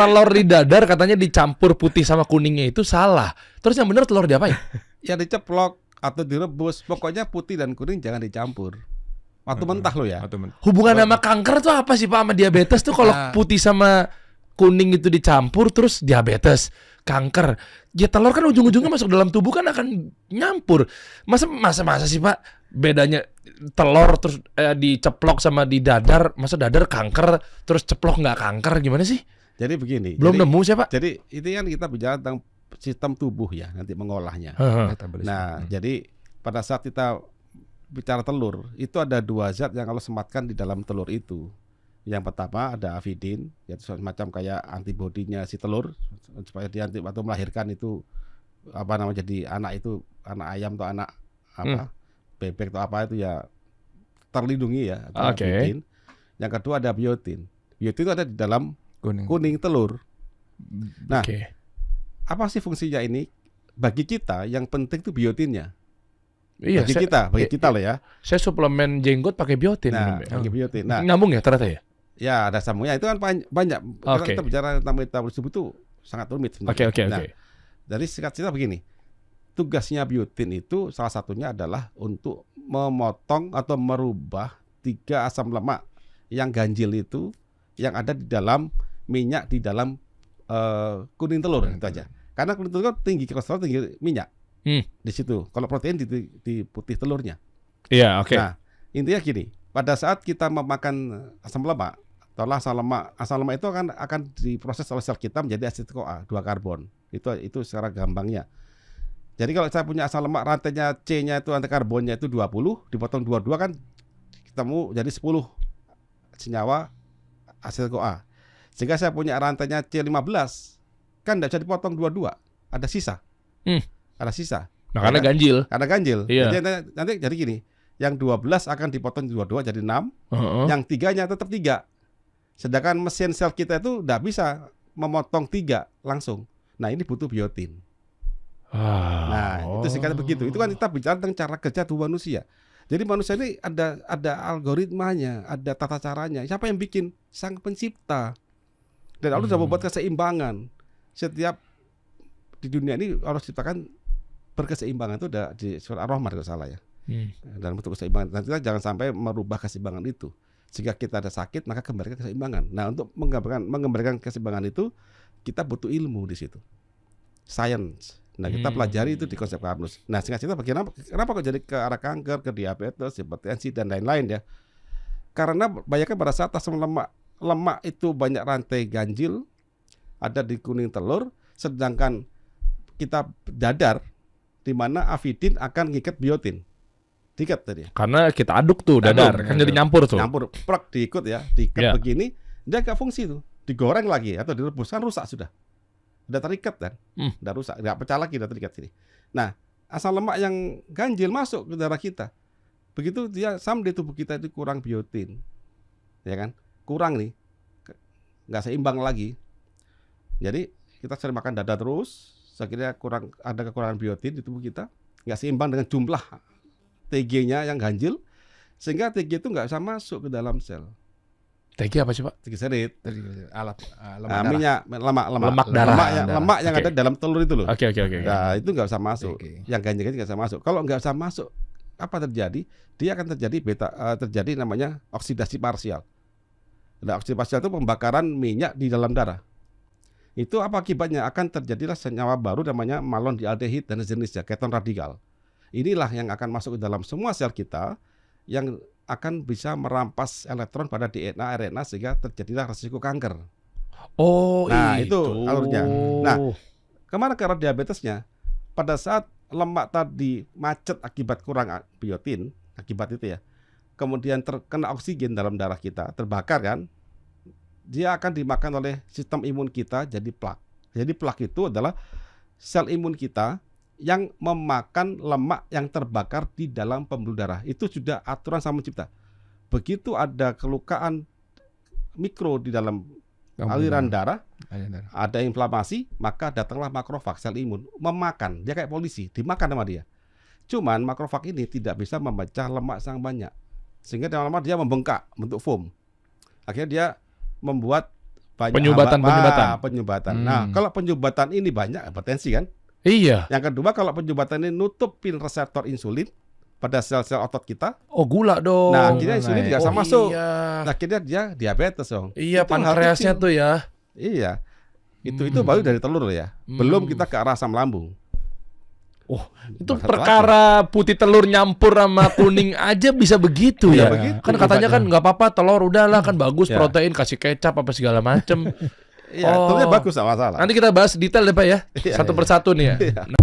telur di dadar katanya dicampur putih sama kuningnya itu salah. Terus yang benar telur diapain? Ya diceplok atau direbus. Pokoknya putih dan kuning jangan dicampur. Waktu mentah lo ya. Hubungan sama kanker tuh apa sih Pak sama diabetes tuh kalau putih sama kuning itu dicampur terus diabetes, kanker. Ya telur kan ujung-ujungnya masuk dalam tubuh kan akan nyampur. Masa sih Pak bedanya telur terus diceplok sama di dadar, masa dadar kanker terus ceplok nggak kanker gimana sih? Jadi begini. Belum nemu siapa? Jadi itu kan kita bicara tentang sistem tubuh ya nanti mengolahnya. Nah, jadi pada saat kita bicara telur itu ada 2 zat yang kalau sematkan di dalam telur itu. Yang pertama ada avidin, yaitu semacam kayak antibodinya si telur supaya dia waktu melahirkan itu apa namanya jadi anak itu anak ayam atau anak apa bebek atau apa itu ya terlindungi ya. Avidin. Yang kedua ada biotin. Biotin itu ada di dalam kuning telur. Nah, apa sih fungsinya ini? Bagi kita yang penting itu biotinnya. Iya, bagi kita lah ya. Saya suplemen jenggot pakai biotin. Nah, pakai biotin. Nah, nyambung ya ternyata ya? Ya, ada sambungnya. Itu kan banyak. Kita bicara tentang metabolisme itu sangat rumit sebenarnya. Oke. Jadi singkat cerita begini. Tugasnya biotin itu salah satunya adalah untuk memotong atau merubah 3 asam lemak yang ganjil itu yang ada di dalam minyak di dalam kuning telur itu aja. Karena kuning telur tinggi kolesterol, tinggi minyak. Di situ. Kalau protein di putih telurnya. Iya, oke. Nah, intinya gini, pada saat kita memakan asam lemak, asam lemak itu akan diproses oleh sel kita menjadi asid CoA, 2 karbon. Itu secara gampangnya. Jadi kalau saya punya asam lemak rantainya C-nya itu rantai karbonnya itu 20, dipotong 22 kan ketemu jadi 10 senyawa asid CoA. Sehingga saya punya rantainya C15 kan tidak bisa dipotong 22, ada sisa. Ada sisa. Nah, karena ganjil. Karena ganjil. Iya. Jadi nanti jadi gini, yang 12 akan dipotong 22 jadi 6, yang 3-nya tetap 3. Sedangkan mesin sel kita itu tidak bisa memotong 3 langsung. Nah, ini butuh biotin. Itu singkatnya begitu. Itu kan kita bicara tentang cara kerja tubuh manusia. Jadi manusia ini ada algoritmanya, ada tata caranya. Siapa yang bikin? Sang Pencipta. Dan Allah sudah membuat keseimbangan. Setiap di dunia ini Allah ciptakan berkeseimbangan itu ada di surat Ar-Rahman kalau salah ya. Dalam bentuk keseimbangan. Nanti kita jangan sampai merubah keseimbangan itu. Jika kita ada sakit maka kembalikan keseimbangan. Nah, untuk mengembalikan keseimbangan itu kita butuh ilmu di situ. Science. Nah, kita pelajari itu di konsep Karnus. Nah, singkat cerita kenapa kok jadi ke arah kanker, ke diabetes, hipertensi dan lain-lain ya? Karena banyaknya pada saat asam lemak itu banyak rantai ganjil ada di kuning telur, sedangkan kita dadar di mana avidin akan ngikat biotin. Diikat tadi. Karena kita aduk tuh dadar, kan jadi nyampur tuh. Nyampur, plak diikut ya, diikat begini, dia nggak fungsi tuh. Digoreng lagi atau direbus kan rusak sudah. Udah terikat kan? Udah rusak, nggak pecah lagi, udah terikat sini. Nah, asam lemak yang ganjil masuk ke darah kita. Begitu dia di tubuh kita itu kurang biotin. Ya kan? Kurang nih. Nggak seimbang lagi. Jadi kita sering makan dada terus, akhirnya ada kekurangan biotin di tubuh kita, nggak seimbang dengan jumlah TG-nya yang ganjil, sehingga TG itu nggak bisa masuk ke dalam sel. TG apa sih Pak? Triglycerid, lemak darah. Lemak yang ada dalam telur itu loh. Oke. Nah, itu nggak bisa masuk. Yang ganjil nggak bisa masuk. Kalau nggak bisa masuk, apa terjadi? Dia akan terjadi namanya oksidasi parsial. Nah, oksidasi parsial itu pembakaran minyak di dalam darah. Itu apa akibatnya? Akan terjadilah senyawa baru namanya malondialdehid dan sejenisnya, keton radikal. Inilah yang akan masuk ke dalam semua sel kita yang akan bisa merampas elektron pada DNA, RNA sehingga terjadilah resiko kanker. Itu alurnya. Nah, kemana ke arah diabetesnya? Pada saat lemak tadi macet akibat kurang biotin, akibat itu ya, kemudian terkena oksigen dalam darah kita, terbakar kan, dia akan dimakan oleh sistem imun kita jadi plak. Jadi plak itu adalah sel imun kita yang memakan lemak yang terbakar di dalam pembuluh darah. Itu sudah aturan Sang Pencipta. Begitu ada kelukaan mikro di dalam aliran darah, ada inflamasi, maka datanglah makrofag, sel imun, memakan. Dia kayak polisi, dimakan sama dia. Cuman makrofag ini tidak bisa memecah lemak yang banyak. Sehingga lama-lama dia membengkak, bentuk foam. Akhirnya dia membuat banyak penyumbatan. Nah, kalau penyumbatan ini banyak hipertensi kan? Iya. Yang kedua, kalau penyumbatan ini nutupin reseptor insulin pada sel-sel otot kita. Oh, gula dong. Nah, akhirnya insulin nggak bisa masuk. Iya. Nah, akhirnya dia diabetes dong. Iya, Itu hal pankreasnya kecil. tuh ya. Iya. Itu baru dari telur ya. Belum kita ke arah asam lambung. Oh, itu Satu perkara putih telur nyampur sama kuning aja bisa begitu Iya, ya. begitu. Kan katanya kan nggak apa-apa telur udahlah kan bagus Ya. protein kasih kecap apa segala macem. Iya, telurnya bagus, nggak masalah. Nanti kita bahas detail deh Pak ya. Iya, Satu iya. persatu nih ya. Iya. Nah,